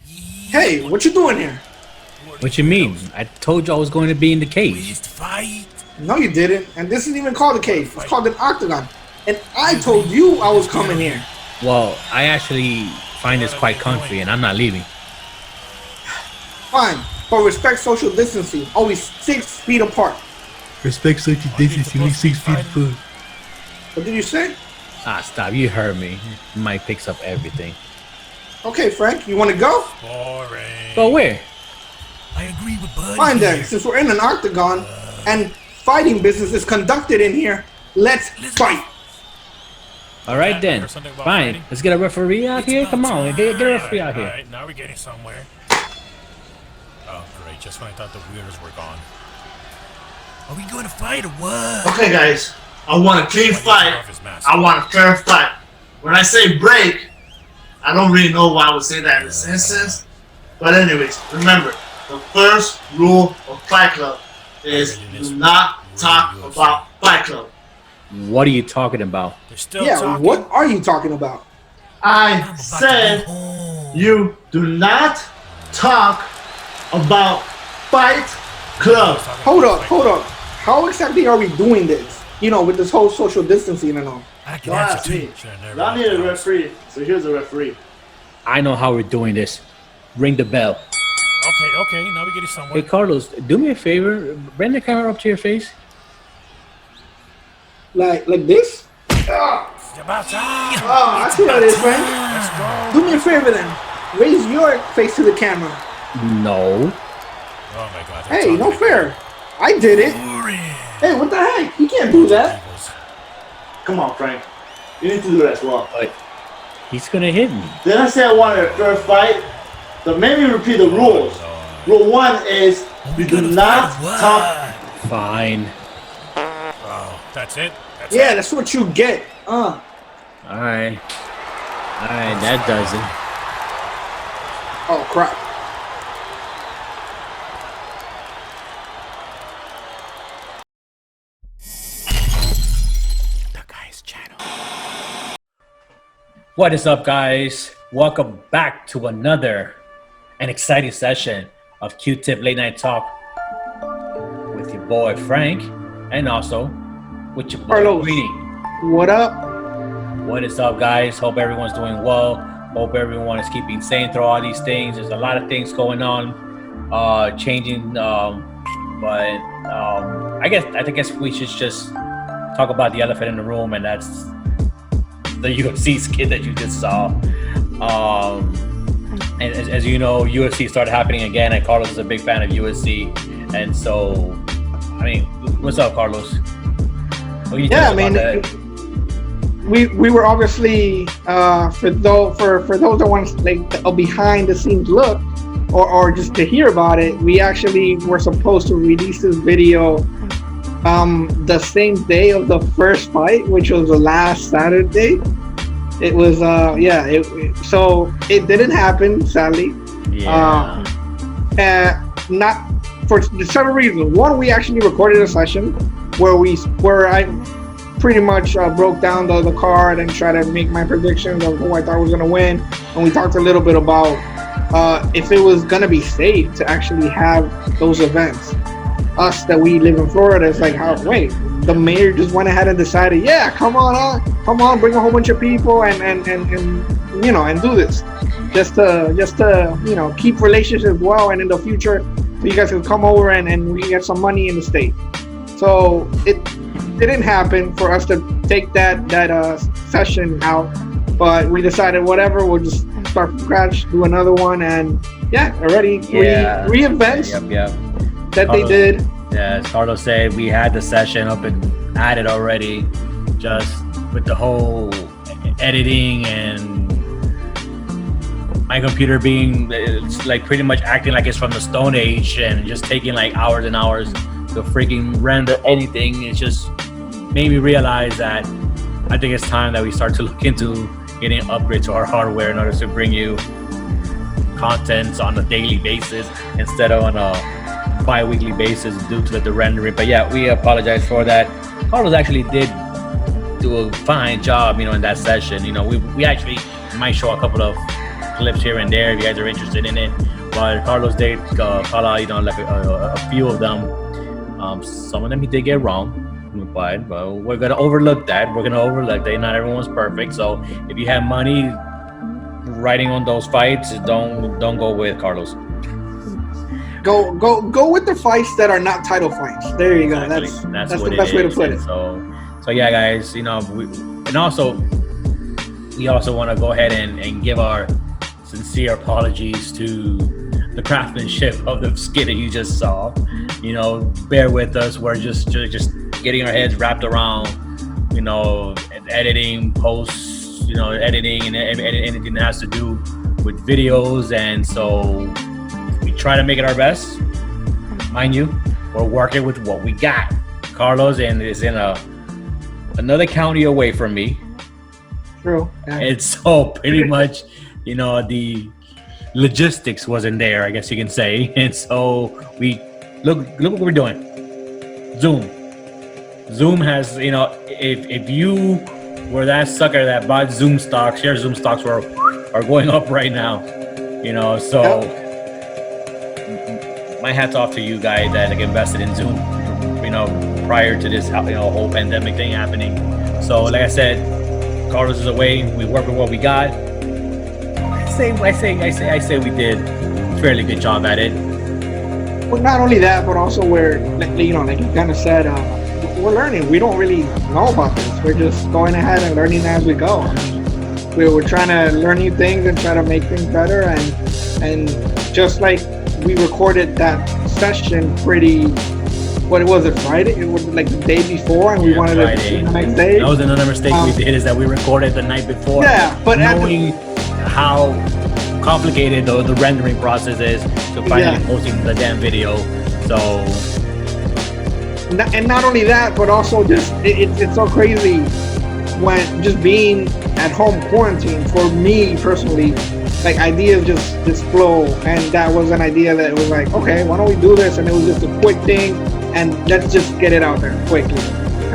Hey, what you doing here? What you mean? I told you I was going to be in the cage. No, you didn't. And this isn't even called a cage. It's called an octagon. And I told you I was coming here. Well, I actually find this quite comfy, and I'm not leaving. Fine, but respect social distancing. Always 6 feet apart. Respect social distancing, only 6 feet apart. What did you say? Ah, stop. You heard me. Mike picks up everything. Okay, Frank, you want to go? Boring. Go where? I agree with Buddy. Fine then, since we're in an octagon and fighting business is conducted in here, let's fight. All right then. Fine. Let's get a referee out here. Come on, get a referee out here. Alright, now we're getting somewhere. Oh, great. Just when I thought the weirdos were gone. Are we going to fight or what? Okay, guys. I want a clean fight. I want a fair fight. When I say break, I don't really know why I would say that in this instance. But anyways, remember, the first rule of Fight Club is do not talk about Fight Club. What are you talking about? They're still Yeah, talking. what are you talking about? I said you do not talk about Fight Club. Hold up. How exactly are we doing this? You know, with this whole social distancing and all. I can Don't answer ask too. me. Should've never I need a asked. referee, so here's a referee. I know how we're doing this. Ring the bell. Okay. Now we're getting somewhere. Hey, Carlos, do me a favor. Bring the camera up to your face. Like this? It's about time. Oh, I see how it is, Frank. Let's go. Do me a favor then. Raise your face to the camera. No. Oh my God. they're Hey, no talking. fair. I did it. Boring. Hey, what the heck? You can't do that. Come on, Frank. You need to do that as well. But he's gonna hit me. Did I say I wanted a fair fight? So maybe repeat the rules. Rule 1 is you do not talk. Fine. Oh, that's it? That's Yeah, it? that's what you get. All right. That does it. Oh, crap. The guy's channel. What is up, guys? Welcome back to another an exciting session of Q-Tip Late Night Talk with your boy Frank, and also with your boy Carlos. Greedy. What up? What is up, guys? Hope everyone's doing well. Hope everyone is keeping sane through all these things. There's a lot of things going on, changing. I guess we should just talk about the elephant in the room, and that's the UFC skit that you just saw. And as you know, UFC started happening again, and Carlos is a big fan of UFC, and so, I mean, what's up, Carlos? What do you think about that? We were obviously for those that want like a behind the scenes look or just to hear about it, we actually were supposed to release this video the same day of the first fight, which was the last Saturday. It was so it didn't happen, sadly. Yeah. Not for several reasons. One, we actually recorded a session where I pretty much broke down the card and tried to make my predictions of who I thought was going to win. And we talked a little bit about if it was going to be safe to actually have those events. Us that we live in Florida, it's like, the mayor just went ahead and decided, yeah, come on, bring a whole bunch of people and do this. Just to keep relationships well, and in the future, so you guys can come over and we can get some money in the state. So it didn't happen for us to take that session out, but we decided whatever, we'll just start from scratch, do another one, and already three events that Carlos, they did. Yeah, as Carlos said, we had the session up and added already, just with the whole editing and my computer being, it's like pretty much acting like it's from the Stone Age and just taking like hours and hours to freaking render anything. It just made me realize that I think it's time that we start to look into getting an upgrade to our hardware in order to bring you content on a daily basis instead of on a bi-weekly basis due to the rendering. But yeah, we apologize for that. Carlos actually did do a fine job, in that session. We actually might show a couple of clips here and there if you guys are interested in it. But Carlos did call out, like a few of them. Some of them he did get wrong, but we're gonna overlook that. Not everyone's perfect. So if you have money riding on those fights, don't go with Carlos. Go with the fights that are not title fights. There you go. Exactly. That's the best way to put it. So yeah, guys, we also want to go ahead and give our sincere apologies to the craftsmanship of the skit that you just saw. Bear with us. We're just getting our heads wrapped around, editing, posts, editing and anything that has to do with videos. And so we try to make it our best. Mind you, we're working with what we got. Carlos is in another county away from me. True. Yeah. And so pretty much, the logistics wasn't there, I guess you can say. And so we look what we're doing. Zoom has, if you were that sucker that bought Zoom stocks, share Zoom stocks are going up right now. So my hat's off to you guys that invested in Zoom, prior to this, whole pandemic thing happening. So like I said, Carlos is away. We work with what we got. I say we did a fairly good job at it. Well, not only that, but also we're, like you kind of said, we're learning. We don't really know about this. We're just going ahead and learning as we go. We're trying to learn new things and try to make things better. And just like we recorded that session what was it, Friday? It was like the day before, and we wanted to do the next day. That was another mistake we did, is that we recorded the night before. Yeah, but knowing how complicated the rendering process is to finally posting the damn video. So, and not only that, but also just it's so crazy when just being at home quarantine. For me personally, like ideas just flow, and that was an idea that was like, okay, why don't we do this? And it was just a quick thing, and let's just get it out there quickly.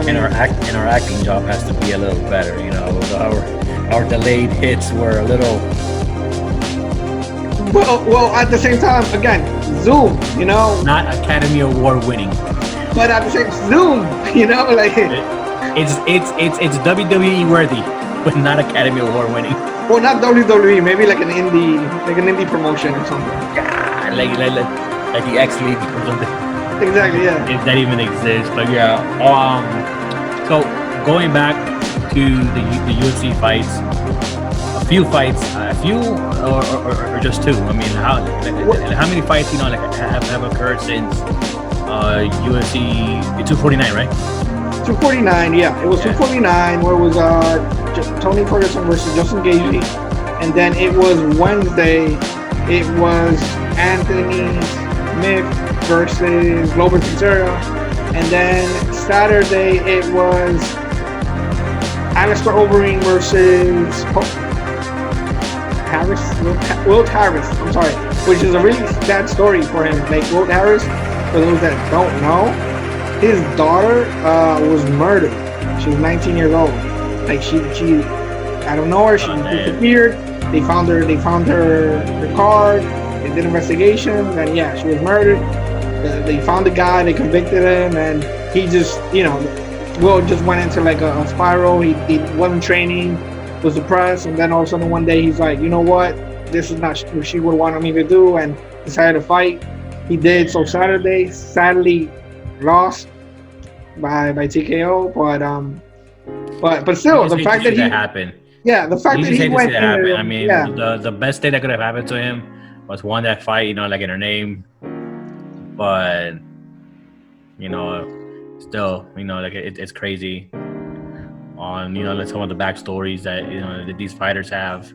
And our acting job has to be a little better. Our delayed hits were a little. Well, at the same time, again, Zoom, not Academy Award winning, but at the same Zoom, like it's WWE worthy, but not Academy Award winning. Well, not WWE, maybe like an indie promotion or something. Yeah, like the X League or something. Exactly, yeah. If that even exists, but yeah. So going back to the UFC fights, a few or just two. I mean, how many fights have occurred since UFC 249, right? 249, yeah. It was 249 where it was Tony Ferguson versus Justin Gaethje, and then it was Wednesday. It was Anthony Smith versus Glover Teixeira, and then Saturday it was Alistair Overeem versus Wilt Harris. I'm sorry, which is a really sad story for him. Like Wilt Harris, for those that don't know, his daughter was murdered. She was 19 years old. Like she I don't know her. She disappeared. They found her car. They did investigations, and yeah, she was murdered. They found the guy. They convicted him, and he just, Will just went into like a spiral. He wasn't training, was depressed, and then all of a sudden one day he's like, you know what? This is not what she would want me to do, and decided to fight. He did. So Saturday, sadly, lost by TKO, but still, the fact that happened. Yeah, the fact that he went. I mean, the best thing that could have happened to him was won that fight, like in her name, but still, like it's crazy on like some of the backstories that that these fighters have.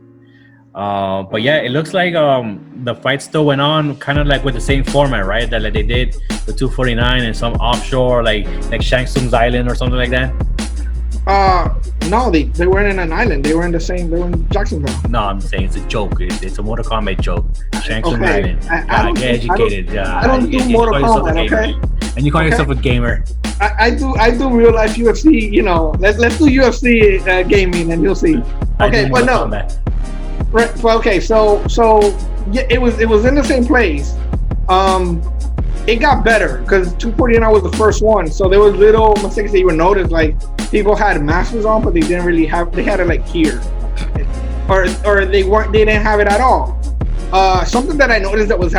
But yeah, it looks like the fight still went on, kind of like with the same format, right? That like they did the 249 and some offshore, like Shang Tsung's Island or something like that. No, they weren't in an island. They were in Jacksonville. No, I'm saying it's a joke. It's a Mortal Kombat joke. Shang Tsung Island. Get educated. I don't do Mortal Kombat. Okay. And you call yourself a gamer. I do real life UFC. Let's do UFC gaming, and you'll see. Okay, but no. Right. Well, okay. So yeah, it was in the same place. It got better because 249 was the first one. So there was little mistakes that you would notice, like people had masks on, but they didn't really have. They had it like here, or they weren't. They didn't have it at all. Something that I noticed that would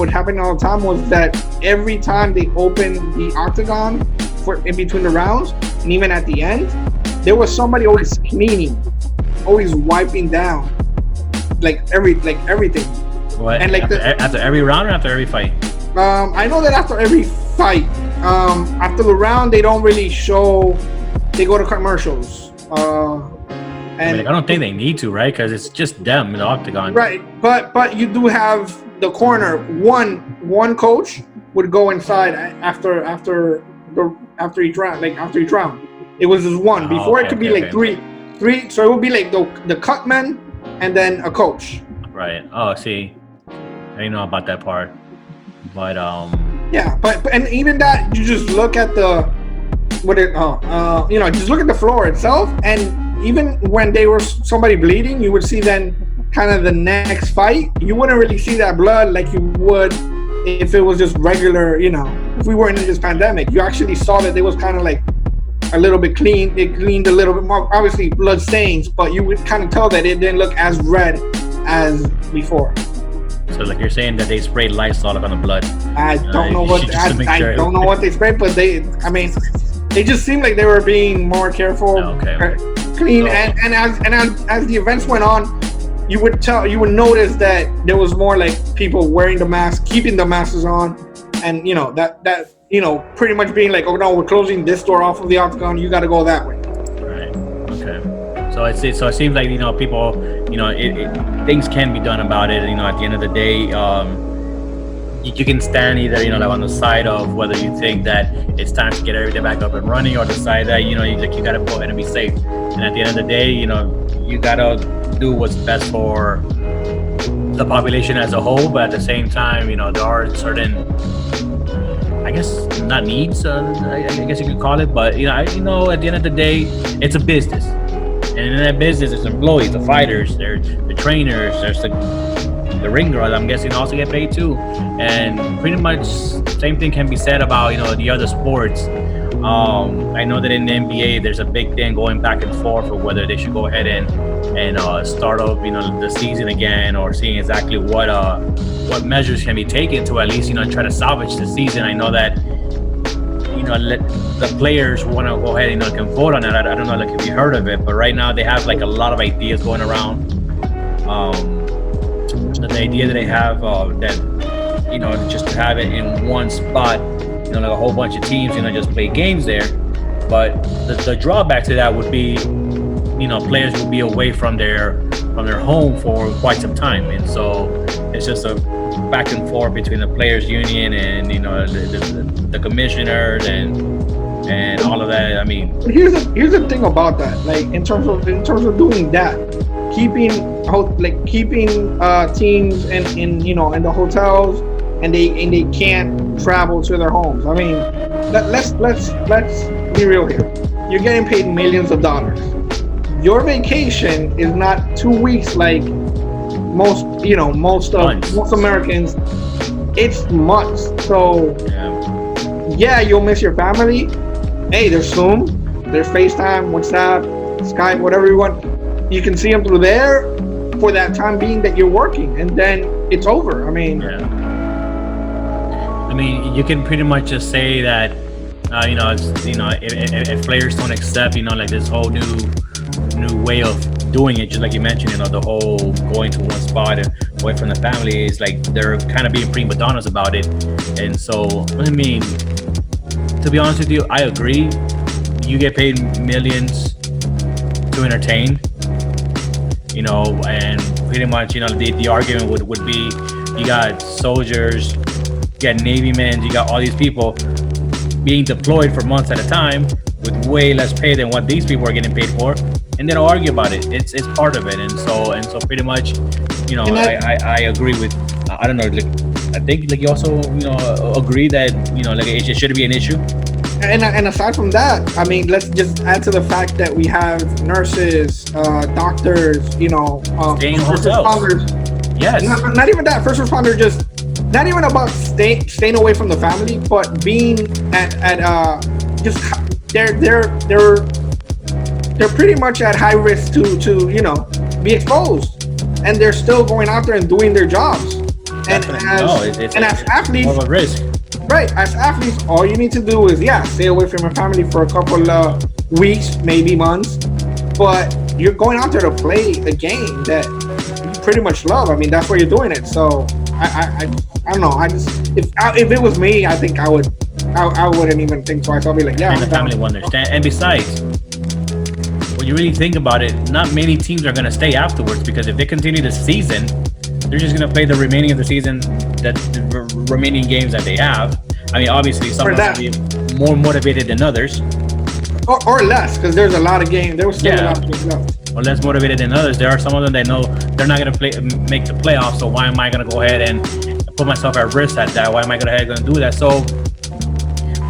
happen all the time was that every time they opened the octagon for in between the rounds, and even at the end, there was somebody always cleaning, always wiping down, like everything. What? And like after every round or after every fight? I know that after every fight, after the round, they don't really show. They go to commercials. And I don't think they need to, right? Because it's just them in the octagon. Right, but you do have the corner. One coach would go inside after each round, like after each round. It was just one. Before it could be like three. So it would be like the cutman and then a coach. Right. Oh, see, I didn't know about that part. But yeah, but and even that, you just look at the just look at the floor itself, and even when they were somebody bleeding, you would see then kind of the next fight, you wouldn't really see that blood like you would if it was just regular, if we weren't in this pandemic. You actually saw that it was kind of like a little bit clean. It cleaned a little bit more, obviously blood stains, but you would kind of tell that it didn't look as red as before. So like you're saying that they sprayed Lysol on the blood. I don't know what don't know what they sprayed, but they just seemed like they were being more careful, clean, and as the events went on, you would notice that there was more like people wearing the mask, keeping the masks on, and that pretty much being like, oh no, we're closing this door off of the octagon, you got to go that way. Right. Okay. So it seems like people, things can be done about it. At the end of the day, you can stand either like on the side of whether you think that it's time to get everything back up and running, or decide that you got to go ahead and be safe. And at the end of the day, you got to do what's best for the population as a whole. But at the same time, there are certain, I guess, not needs. I guess you could call it. But at the end of the day, it's a business. And in that business, there's employees, the fighters, there's the trainers, there's the ring girls. I'm guessing also get paid too. And pretty much same thing can be said about the other sports. I know that in the NBA, there's a big thing going back and forth of whether they should go ahead and start up the season again, or seeing exactly what measures can be taken to at least try to salvage the season. I know that the players want to go ahead and can vote on it. I don't know if you heard of it, but right now they have like a lot of ideas going around. The idea that they have that just to have it in one spot, like a whole bunch of teams, just play games there. But the drawback to that would be, players will be away from their home for quite some time, and so it's just a back and forth between the players union and the commissioners and all of that. I mean, here's the thing about that. Like in terms of doing that, keeping teams in the hotels, and they can't travel to their homes. I mean, let's be real here. You're getting paid millions of dollars. Your vacation is not 2 weeks like most Americans. It's months. So yeah, you'll miss your family. Hey, there's Zoom, there's FaceTime, WhatsApp, Skype, whatever you want. You can see them through there for that time being that you're working, and then it's over. I mean, you can pretty much just say that if players don't accept like this whole new way of doing it, just like you mentioned, the whole going to one spot and away from the family, is like they're kind of being prima donnas about it. And so to be honest with you, I agree. You get paid millions to entertain, and pretty much the argument would be, you got soldiers, you got Navy men, you got all these people being deployed for months at a time with way less pay than what these people are getting paid for, and they don't argue about it. It's part of it. And so pretty much, I agree with, I don't know, I think you also agree that it shouldn't be an issue. And aside from that, I mean, let's just add to the fact that we have nurses, doctors, Staying in first hotels. responders. Yes. Not even that. First responder just not even about staying away from the family, but being at just they're pretty much at high risk to be exposed, and they're still going out there and doing their jobs. And as athletes, more of a risk. right? As athletes, all you need to do is stay away from your family for a couple of weeks, maybe months, but you're going out there to play a game that you pretty much love. I mean, that's why you're doing it. So I don't know. I just if it was me, I think I wouldn't even think twice. I'll be like, yeah. And the family will understand. And besides, when you really think about it, not many teams are going to stay afterwards, because if they continue the season, they're just going to play the remaining of the season, the remaining games that they have. I mean, obviously, some will be more motivated than others. Or less, because there's a lot of games. There was still a lot of games left. Or less motivated than others. There are some of them that know they're not going to make the playoffs, so why am I going to go ahead and put myself at risk at that? Why am I going to do that? So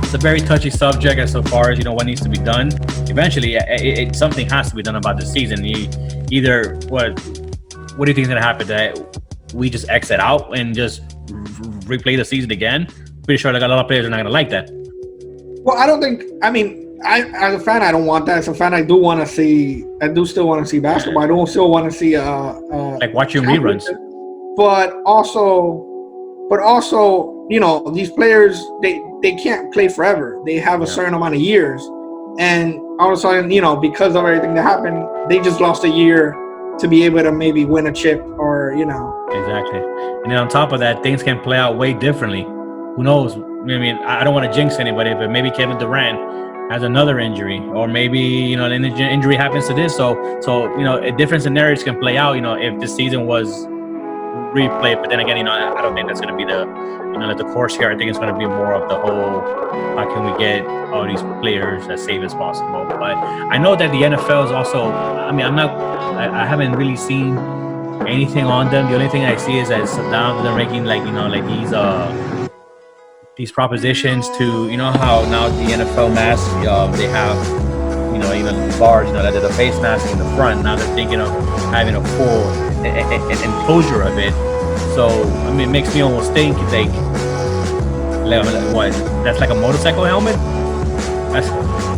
it's a very touchy subject as far as what needs to be done. Eventually, something has to be done about the season. Either what do you think is going to happen? That we just exit out and just replay the season again? Pretty sure like a lot of players are not going to like that. Well, I don't think. I mean, as a fan, I don't want that. As a fan, I do want to see. I do still want to see basketball. I don't still want to see like watching reruns. But also, these players they can't play forever. They have a certain amount of years, and all of a sudden, because of everything that happened, they just lost a year to be able to maybe win a chip or Exactly. And then on top of that, things can play out way differently. Who knows? I mean, I don't want to jinx anybody, but maybe Kevin Durant has another injury, or maybe an injury happens to this. So different scenarios can play out. If the season was replayed, but then again, I don't think that's going to be the course here. I think it's going to be more of the whole, how can we get all these players as safe as possible. But I know that the NFL is also. I mean, I haven't really seen anything on them. The only thing I see is that now they're making these propositions to how now the NFL masks they have even bars like the face mask in the front. Now they're thinking of having a full enclosure of it. So I mean, it makes me almost think like what, that's like a motorcycle helmet.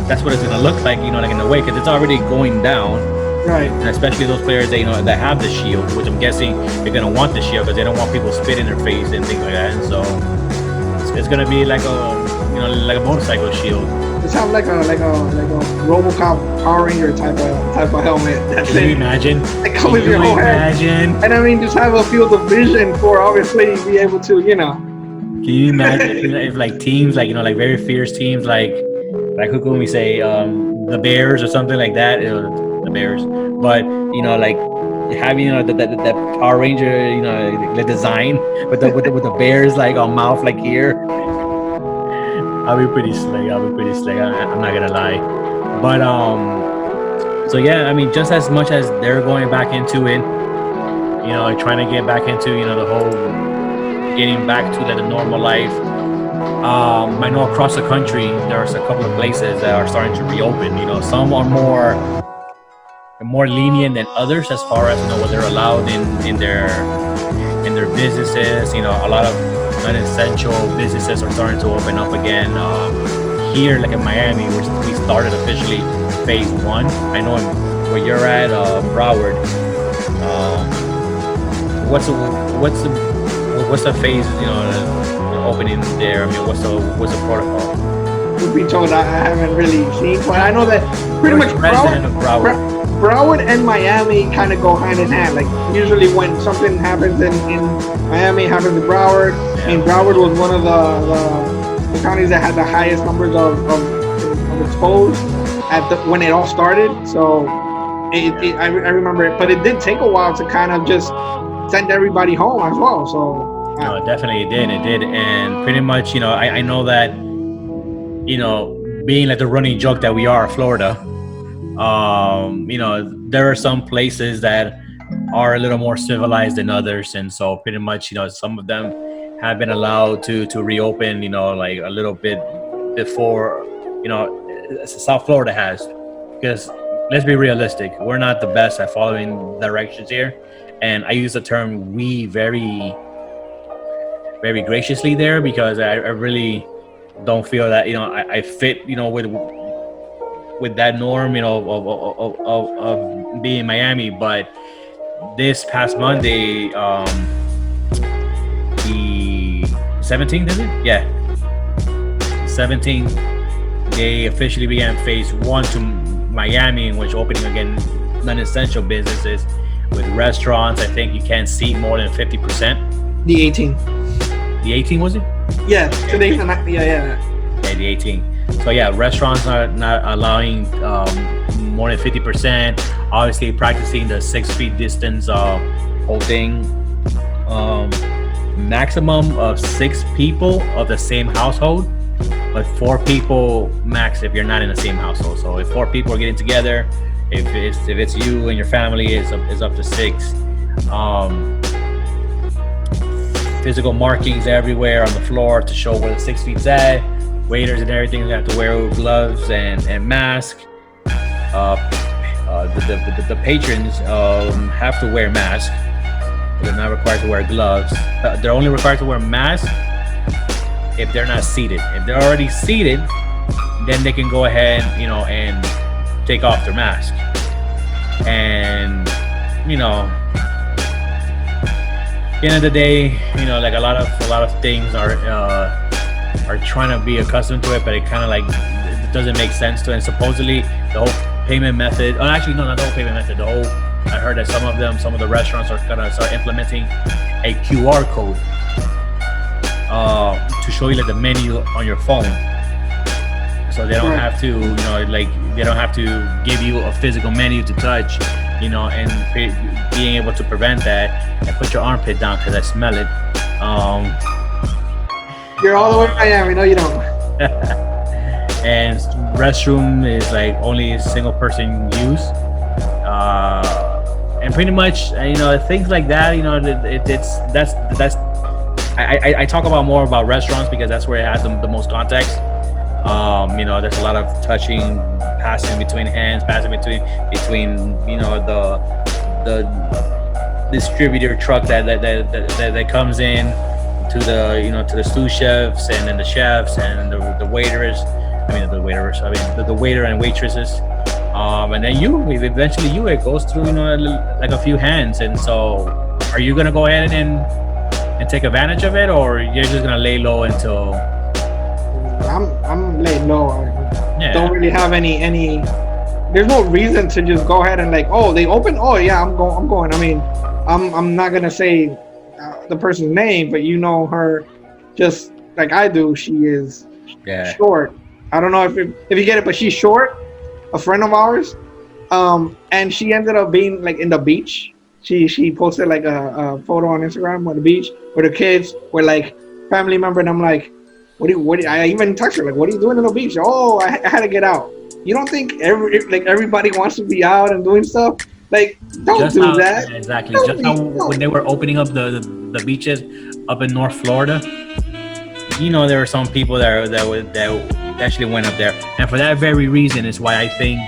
That's what it's gonna look like, like in a way, because it's already going down. Right. And especially those players that that have the shield, which I'm guessing they're gonna want the shield because they don't want people spit in their face and things like that. And so it's gonna be like a motorcycle shield. Just have like a RoboCop Power Ranger type of helmet. Can you imagine? That covers your whole head. And I mean, just have a field of vision for obviously be able to Can you imagine if like teams like very fierce teams like who can we say the Bears or something like that? The Bears, but like having the Power Ranger the design with the Bears like on mouth like here. I'll be pretty slick. I'm not gonna lie, but so yeah, I mean, just as much as they're going back into it, trying to get back into the whole getting back to the normal life. I know across the country there's a couple of places that are starting to reopen. Some are more lenient than others as far as what they're allowed in their businesses. A lot of non-essential businesses are starting to open up again. Here, like in Miami, we started officially phase 1. I know where you're at, Broward. What's the phase? Opening there. I mean, what's the protocol? Would be told I haven't really seen, but I know that pretty much Broward and Miami kind of go hand in hand. Like usually when something happens in Miami, it happens in Broward. Yeah. And Broward was one of the counties that had the highest numbers of exposed when it all started. So I remember it, but it did take a while to kind of just send everybody home as well. So no, definitely it did, and pretty much I know that being like the running joke that we are, Florida. There are some places that are a little more civilized than others, and so pretty much some of them have been allowed to reopen like a little bit before South Florida has. Because let's be realistic, we're not the best at following directions here, and I use the term "we" very, very graciously there because I really don't feel that I fit with that norm of being in Miami. But this past Monday, the 17th, is it? Yeah, 17th, they officially began phase 1 to Miami, in which opening again non-essential businesses with restaurants. I think you can't seat more than 50%. The 18. The 18, was it? Yeah, today's the night. Yeah. Yeah, the 18. So yeah, restaurants are not allowing more than 50%. Obviously, practicing the 6 feet distance holding. Maximum of 6 people of the same household, but 4 people max if you're not in the same household. So if 4 people are getting together, if it's you and your family, it's up to 6. Physical markings everywhere on the floor to show where the 6 feet's at. Waiters and everything have to wear gloves and mask. The patrons have to wear masks. They're not required to wear gloves. They're only required to wear masks if they're not seated. If they're already seated, then they can go ahead, and take off their mask. And at the end of the day, like a lot of things are trying to be accustomed to it, but it kind of like it doesn't make sense to it. And supposedly the whole payment method, actually no, not the whole payment method, I heard that some of the restaurants are gonna start implementing a QR code to show you like the menu on your phone, so they don't have to they don't have to give you a physical menu to touch, and being able to prevent that and put your armpit down because I smell it. You're all the way in Miami. No, you don't. And restroom is like only a single person use. And pretty much, things like that. That's. I talk more about restaurants because that's where it has the most context. There's a lot of touching, passing between hands, passing between the distributor truck that comes in to the sous chefs and then the chefs and the waiters. The waiter and waitresses. And then eventually it goes through like a few hands. And so, are you gonna go ahead and take advantage of it, or you're just gonna lay low until? I'm laying low. Yeah. Don't really have any. There's no reason to just go ahead and they open. Oh yeah, I'm going. I'm not gonna say the person's name, but her just like I do. She is short. I don't know if you get it, but she's short. A friend of ours, and she ended up being like in the beach. She posted like a photo on Instagram on the beach where the kids were like family member, and I'm like, what do you? I even texted her like, what are you doing in the beach? Oh, I had to get out. You don't think everybody wants to be out and doing stuff? Like, don't do that. Exactly. When they were opening up the beaches up in North Florida, there were some people that actually went up there, and for that very reason is why I think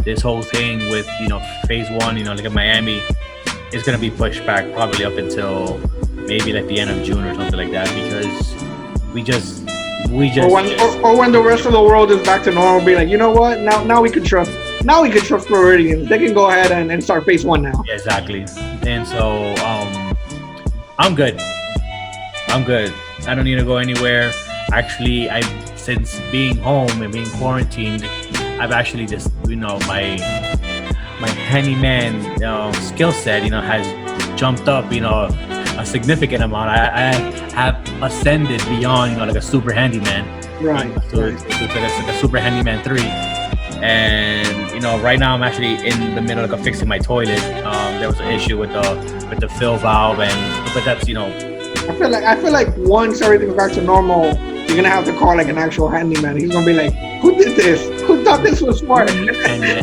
this whole thing with phase 1, like in Miami, is going to be pushed back probably up until maybe like the end of June or something like that, because we just or when the rest of the world is back to normal, be like, you know what, now we can trust Floridians. They can go ahead and start phase 1 now. Yeah, exactly. And so I'm good. I don't need to go anywhere. Actually, since being home and being quarantined, I've actually just my handyman skill set has jumped up a significant amount. I have ascended beyond like a super handyman, right? So it's like a super handyman 3. And right now I'm actually in the middle of fixing my toilet. There was an issue with the fill valve, but that's I feel like once everything's back to normal, you're gonna have to call like an actual handyman. He's gonna be like, who did this? Who thought this was smart? And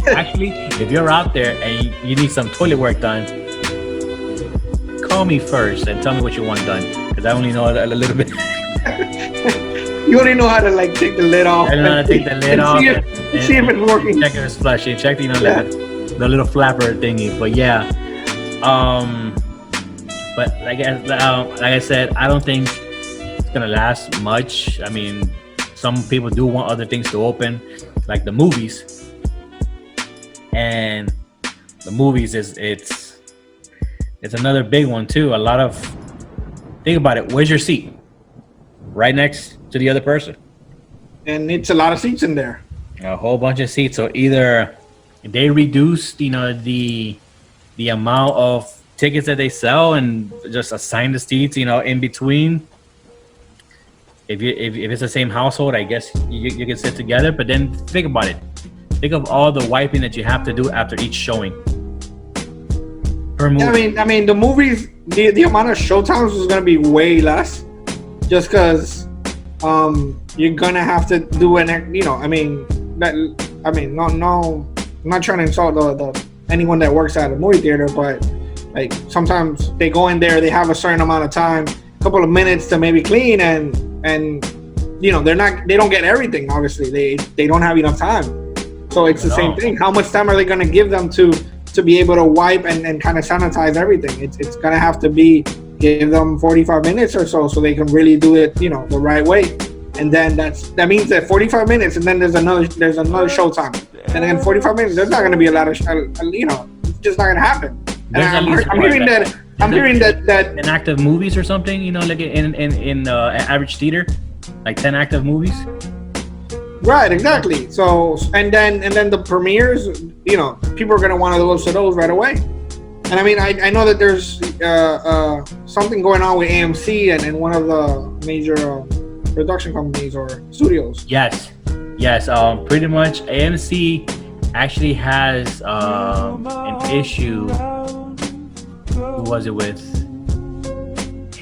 actually, if you're out there and you need some toilet work done, call me first and tell me what you want done, because I only know a little bit. You only know how to like take the lid off. I don't know how to take the lid off. See if it's working. Check if it's flushing. Check, you know, like the little flapper thingy. But yeah, but like I said, I don't think it's gonna last much. I mean, some people do want other things to open, like the movies, and the movies it's another big one too. A lot of, think about it. Where's your seat? Right next to the other person. And it's a lot of seats in there. A whole bunch of seats. So either they reduce, you know, the amount of tickets that they sell and just assign the seats, you know, in between. If it's the same household, I guess you can sit together. But then think about it. Think of all the wiping that you have to do after each showing. Per movie. I mean, the movies, the amount of showtimes is gonna be way less, just because you're gonna have to do an, you know, no, I'm not trying to insult the anyone that works at a movie theater, but like sometimes they go in there, they have a certain amount of time, a couple of minutes to maybe clean, and you know, they don't get everything. Obviously, they don't have enough time, so it's the same thing. How much time are they gonna give them to be able to wipe and kind of sanitize everything? It's gonna have to be, give them 45 minutes or so they can really do it, you know, the right way. And then that means that 45 minutes, and then there's another showtime, and then 45 minutes. There's not going to be a lot of, you know, it's just not going to happen. And I'm hearing that 10 active movies or something, you know, like in average theater, like 10 active movies. Right, exactly. So and then the premieres, you know, people are going to want to go to those right away. And I mean, I know that there's something going on with AMC and one of the major production companies or studios. Yes. Pretty much AMC actually has an issue. Who was it with?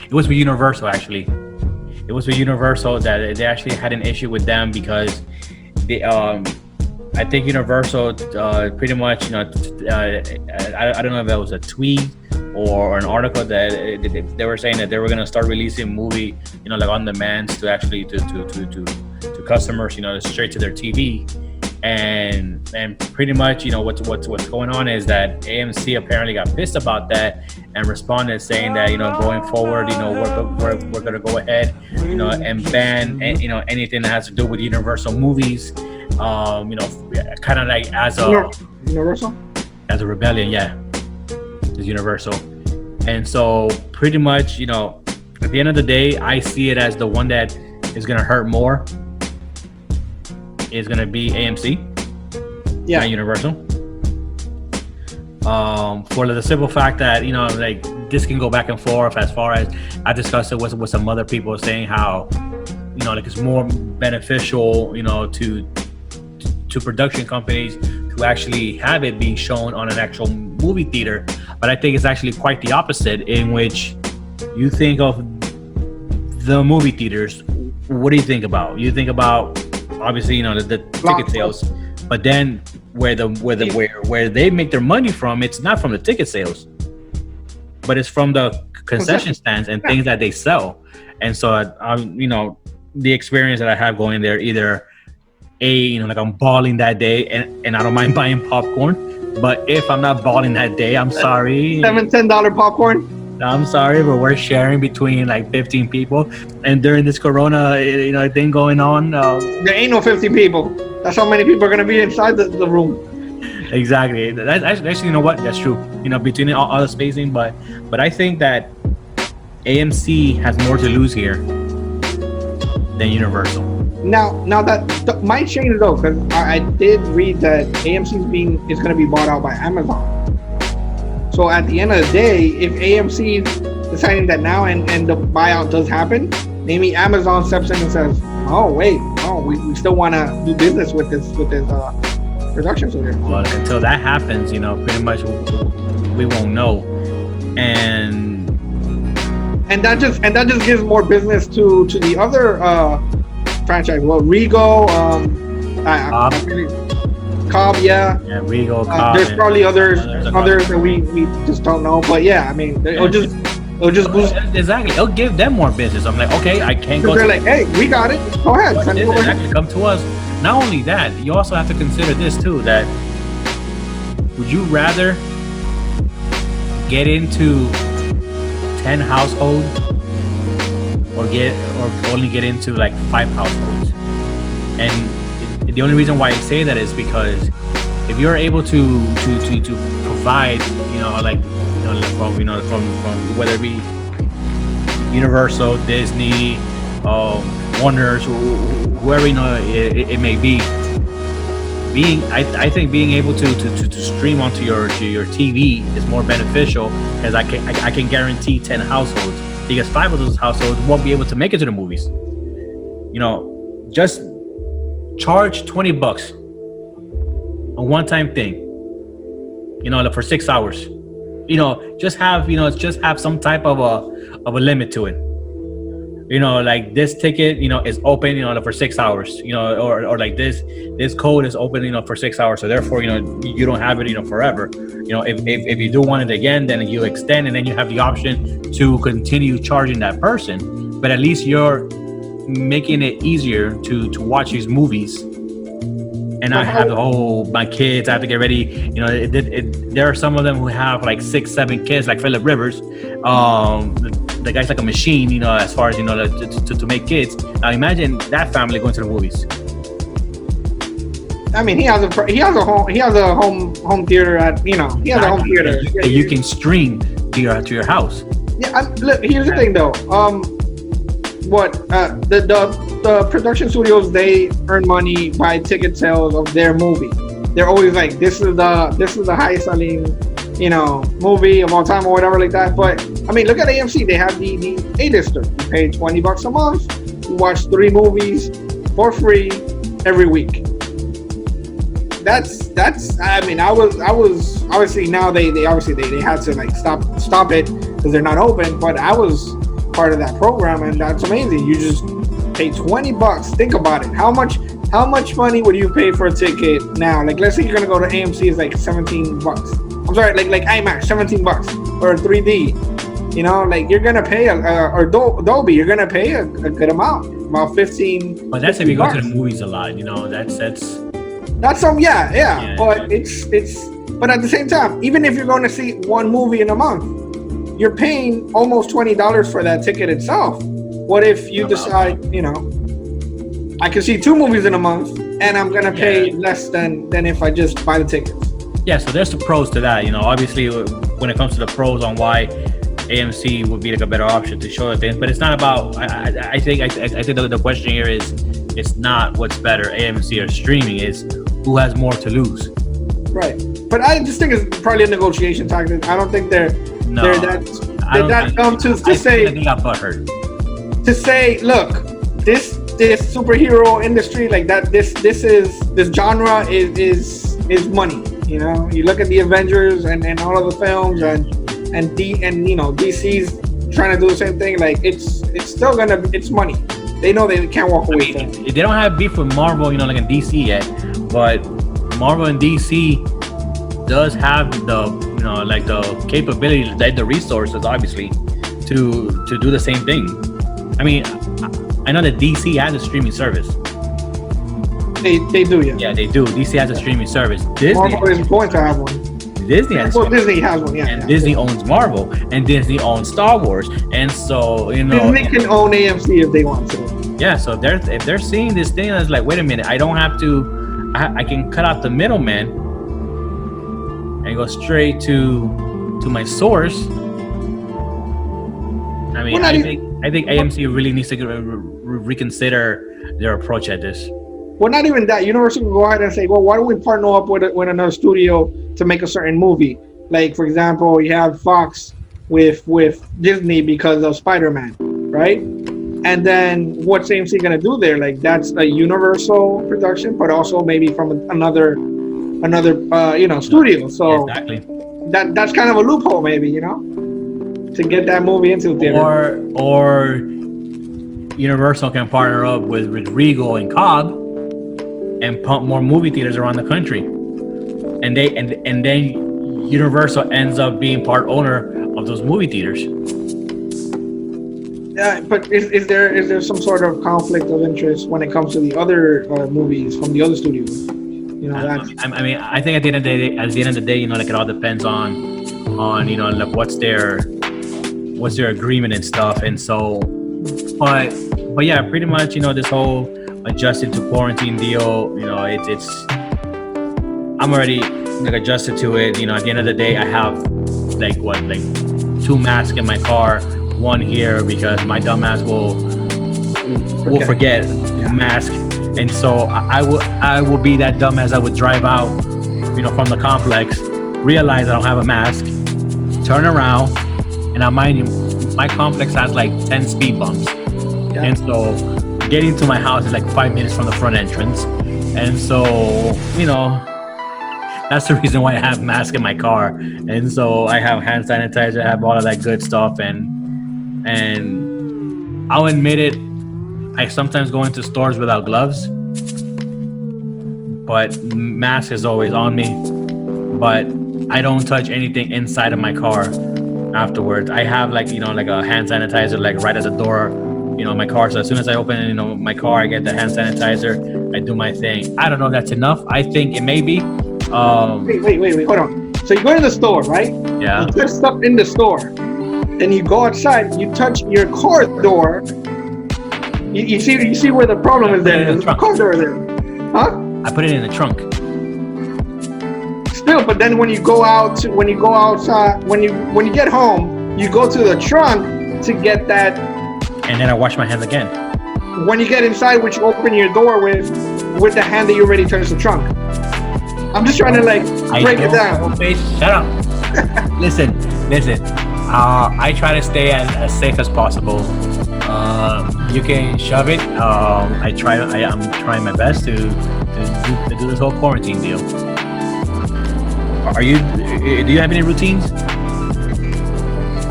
It was with Universal, actually. It was with Universal that they actually had an issue with them because they, I think Universal pretty much, you know, I don't know if that was a tweet or an article that they were saying that they were gonna start releasing movie, you know, like on demands to actually to customers, you know, straight to their TV, and pretty much, you know, what's going on is that AMC apparently got pissed about that and responded saying that, you know, going forward, you know, we're gonna go ahead, you know, and ban, you know, anything that has to do with Universal movies, you know, kind of like as a Universal, as a rebellion, yeah. Is Universal. And so pretty much, you know, at the end of the day, I see it as the one that is going to hurt more is going to be AMC, not Universal. For the simple fact that, you know, like this can go back and forth, as far as I discussed it with some other people saying how, you know, like it's more beneficial, you know, to production companies to actually have it being shown on an actual movie theater. But I think it's actually quite the opposite, in which you think of the movie theaters. What do you think about? You think about, obviously, you know, the ticket sales, but then where they make their money from, it's not from the ticket sales, but it's from the concession stands and things that they sell. And so, you know, the experience that I have going there, either you know, like I'm balling that day, and I don't mind buying popcorn. But if I'm not balling that day, I'm sorry. $10 popcorn. I'm sorry, but we're sharing between like 15 people. And during this Corona, you know, thing going on, there ain't no 50 people. That's how many people are gonna be inside the room. Exactly. That's actually, you know what? That's true. You know, between all the spacing, but I think that AMC has more to lose here than Universal. Now that might change though, because I did read that AMC is going to be bought out by Amazon. So at the end of the day, if AMC is deciding that now and the buyout does happen, maybe Amazon steps in and says, "Oh wait, we still want to do business with this production studio." Well, until that happens, you know, pretty much we won't know, and that just gives more business to the other franchise. Well, Regal, Cobb, yeah, Regal, Cobb. There's probably others that we just don't know. But yeah, I mean, it'll just It'll just boost. Exactly. It'll give them more business. I'm like, okay, I can't go. They're like, hey, we got it. Go ahead. Send it over. Exactly. Come to us. Not only that, you also have to consider this too. That would you rather get into 10 households or only get into like 5 households? And the only reason why I say that is because if you're able to provide, from whether it be Universal, Disney, Warner's, whoever it may be, I think being able to stream onto your TV is more beneficial, because I can guarantee 10 households, because 5 of those households won't be able to make it to the movies. Just charge $20, a one-time thing, for 6 hours. Just have some type of a limit to it. Like this ticket, is open, for 6 hours, or like this code is open, for 6 hours. So therefore, you don't have it, forever. If you do want it again, then you extend, and then you have the option to continue charging that person. But at least you're making it easier to watch these movies. And I have the whole, my kids, I have to get ready. There are some of them who have like 6, 7 kids, like Philip Rivers. The guy's like a machine, as far as, to make kids. Now imagine that family going to the movies. I mean, he has a home theater at, he has a home theater. You can stream to your house. Yeah, look, here's the thing though. The production studios, they earn money by ticket sales of their movie. They're always like, this is the highest selling, movie of all time or whatever like that. But I mean, look at AMC. They have the A-lister. You pay $20 a month. You watch 3 movies for free every week. That's. I mean, I was obviously, now they had to like stop it because they're not open. But I was part of that program, and that's amazing. You just pay $20. Think about it. How much money would you pay for a ticket now? Like, let's say you're gonna go to AMC, it's like $17. I'm sorry, like IMAX, $17, or 3D. Like you're gonna pay or Dolby, you're gonna pay a good amount, about $15. But that's if you go to the movies a lot. That's some, yeah. But but at the same time, even if you're going to see one movie in a month, you're paying almost $20 for that ticket itself. What if you decide, I can see 2 movies in a month, and I'm gonna pay less than if I just buy the tickets? Yeah, so there's the pros to that. Obviously, when it comes to the pros on why AMC would be like a better option to show the things, but it's not about. I think the question here is, it's not what's better, AMC or streaming. Is who has more to lose. Right, but I just think it's probably a negotiation tactic. I don't think they're that dumb to say. They got butthurt. To say, look, this superhero industry, like that, this genre is money. You look at the Avengers and all of the films, and DC's trying to do the same thing. Like it's still it's money. They know they can't walk away from it. They don't have beef with Marvel, like in DC yet, but Marvel and DC does have the the capability, the resources, obviously, to do the same thing. I mean, I know that DC has a streaming service. They do, yeah. Yeah, they do. DC has a streaming service. Disney Marvel is going to have one. Disney has one, yeah. And Disney owns Marvel, and Disney owns Star Wars, and so Disney can own AMC if they want to. Yeah, so if they're seeing this thing, it's like, wait a minute, I don't have to. I can cut out the middleman and go straight to my source. I mean, I think AMC really needs to reconsider their approach at this. Well, not even that. Universal will go ahead and say, well, why don't we partner up with another studio to make a certain movie? Like, for example, you have Fox with Disney because of Spider-Man, right? And then what's AMC going to do there? Like, that's a Universal production, but also maybe from another studio. So exactly. That's kind of a loophole, maybe, to get that movie into the theater. Or Universal can partner up with Regal and Cobb and pump more movie theaters around the country, and then Universal ends up being part owner of those movie theaters. But is there some sort of conflict of interest when it comes to the other movies from the other studios? You know, that's I mean, I think at the end of the day, you know, like it all depends on you know, like what's their agreement and stuff. And so, but yeah, pretty much, you know, this whole adjusted to quarantine deal, you know, it's I'm already like adjusted to it. You know, at the end of the day, I have like 2 masks in my car, one here because my dumbass will forget mask, and so I will be that dumbass that would drive out, you know, from the complex, realize I don't have a mask, turn around, and I mind you, my complex has like 10 speed bumps, and so getting to my house is like 5 minutes from the front entrance, and so, you know, that's the reason why I have mask in my car. And so I have hand sanitizer, I have all of that good stuff, and I'll admit it, I sometimes go into stores without gloves, but mask is always on me. But I don't touch anything inside of my car afterwards. I have like, you know, like a hand sanitizer like right at the door, you know, my car. So as soon as I open, you know, my car, I get the hand sanitizer, I do my thing. I don't know if that's enough. I think it may be. Wait, hold on. So you go to the store, right? Yeah. You put stuff in the store. Then you go outside, you touch your car door. You see where the problem is there. There's a car door there. Huh? I put it in the trunk. Still, but then when you go outside, when you get home, you go to the trunk to get that. And then I wash my hands again. When you get inside, which you open your door with the hand that you already touched the trunk. I'm just trying to like break it down. Shut up. Listen. I try to stay as safe as possible. You can shove it. I'm trying my best to do this whole quarantine deal. Do you have any routines?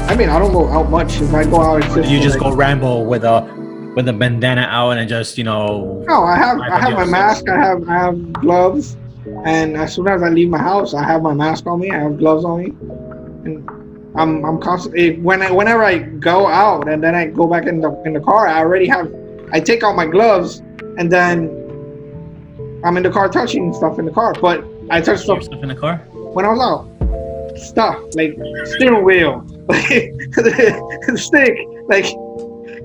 I mean, I don't go out much. If I go out, it's just you just go ramble with a bandana out and just, you know. No, I have my mask. I have gloves. And as soon as I leave my house, I have my mask on me. I have gloves on me, and I'm constantly whenever I go out and then I go back in the car. I take out my gloves, and then I'm in the car touching stuff in the car. But I touch stuff in the car when I was out. Stuff like steering wheel, the stick. Like,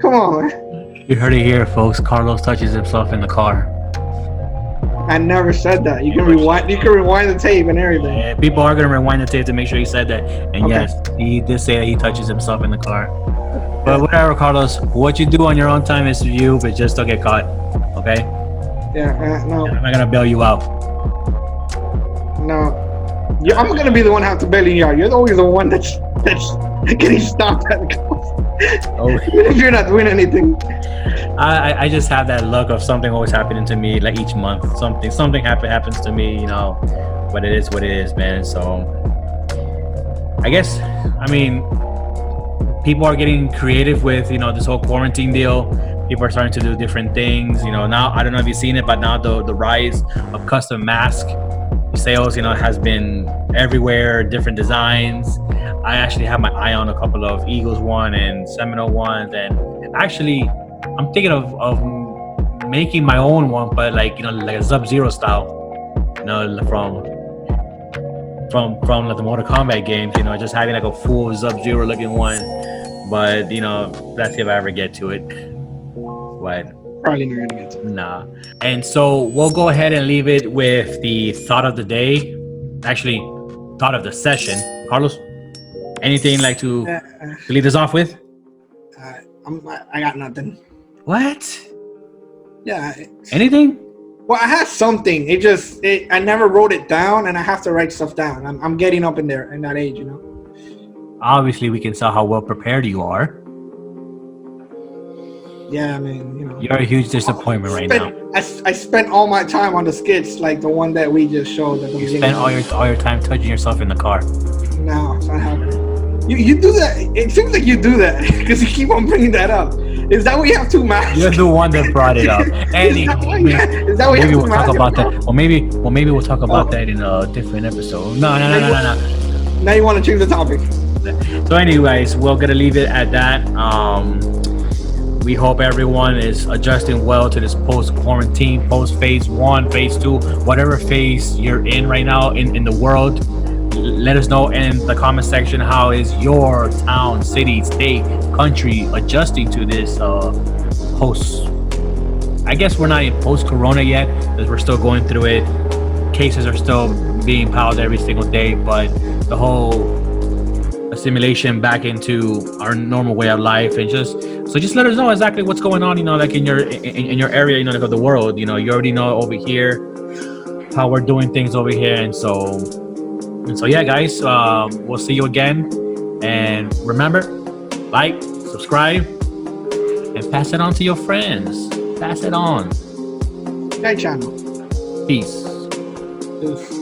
come on, man. You heard it here, folks. Carlos touches himself in the car. I never said that. You can rewind. You can rewind the tape and everything. Yeah, people are gonna rewind the tape to make sure he said that. And okay. Yes, he did say that he touches himself in the car. But whatever, Carlos. What you do on your own time is you, but just don't get caught. Okay? Yeah. No. I'm not gonna bail you out. No. I'm gonna be the one have to bail you out. You're always the one that's getting stopped at the coast. Oh. Even if you're not doing anything. I just have that luck of something always happening to me, like each month. Something happens to me, you know. But it is what it is, man. So I guess, I mean, people are getting creative with, you know, this whole quarantine deal. People are starting to do different things, you know. Now, I don't know if you've seen it, but now the rise of custom mask sales, you know, has been everywhere, different designs. I actually have my eye on a couple of Eagles one and Seminole ones, and actually I'm thinking of making my own one, but like, you know, like a Sub-Zero style, you know, from like the Mortal Kombat games, you know, just having like a full Sub-Zero looking one. But, you know, let's see if I ever get to it. But probably not gonna get to it. Nah. And so we'll go ahead and leave it with the thought of the day. Actually, thought of the session. Carlos, anything like to lead us off with? I got nothing. What? Yeah. Anything? Well, I had something. I never wrote it down, and I have to write stuff down. I'm getting up in that age, you know. Obviously, we can tell how well prepared you are. Yeah, I mean, you know. You're a huge disappointment right now. I spent all my time on the skits, like the one that we just showed. You spent all your time touching yourself in the car. No, it's not happening. You do that. It seems like you do that because you keep on bringing that up. Is that why you have 2 masks? You're the one that brought it up. Andy, is that why maybe we'll talk about that. Well, maybe we'll talk about that in a different episode. No. Now you want to change the topic. So anyways, we're gonna leave it at that. we hope everyone is adjusting well to this post-quarantine, post-phase 1, phase 2, whatever phase you're in right now in the world. Let us know in the comment section how is your town, city, state, country adjusting to this post. I guess we're not in post-corona yet because we're still going through it. Cases are still being piled every single day, but the whole assimilation back into our normal way of life, and just let us know exactly what's going on, like in your area, like of the world. You already know over here how we're doing things over here, and so yeah, guys, we'll see you again, and remember, like, subscribe, and pass it on to your friends. Pass it on. That channel. Peace. Peace.